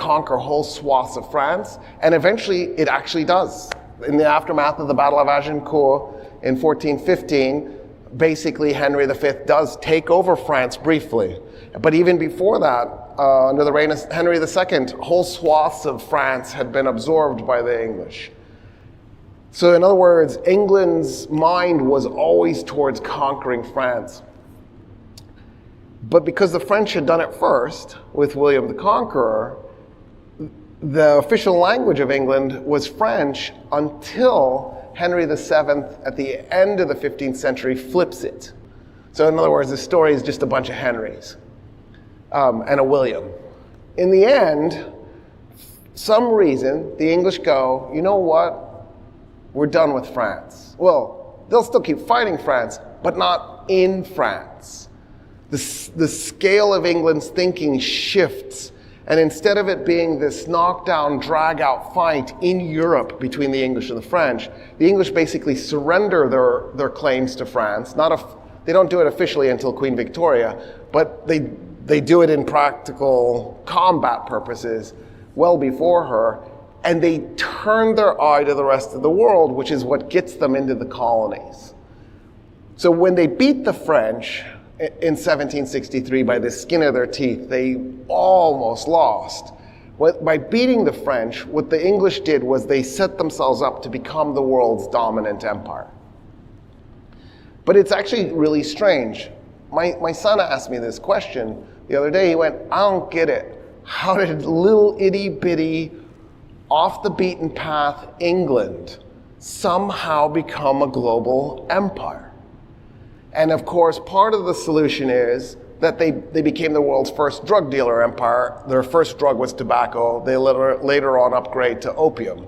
conquer whole swaths of France, and eventually it actually does. In the aftermath of the Battle of Agincourt in 1415, basically Henry V does take over France briefly. But even before that, under the reign of Henry II, whole swaths of France had been absorbed by the English. So in other words, England's mind was always towards conquering France. But because the French had done it first with William the Conqueror, the official language of England was French until Henry VII at the end of the 15th century flips it. So in other words, the story is just a bunch of Henrys and a William. In the end, some reason, the English go, you know what? We're done with France. Well, they'll still keep fighting France, but not in France. The scale of England's thinking shifts, and instead of it being this knockdown, drag-out fight in Europe between the English and the French, the English basically surrender their claims to France. They don't do it officially until Queen Victoria, but they do it in practical combat purposes well before her, and they turn their eye to the rest of the world, which is what gets them into the colonies. So when they beat the French in 1763 by the skin of their teeth, they almost lost. By beating the French, what the English did was they set themselves up to become the world's dominant empire. But it's actually really strange. My son asked me this question the other day. He went, I don't get it. How did little itty-bitty, off-the-beaten-path England somehow become a global empire? And of course, part of the solution is that they became the world's first drug dealer empire. Their first drug was tobacco. They later on upgrade to opium.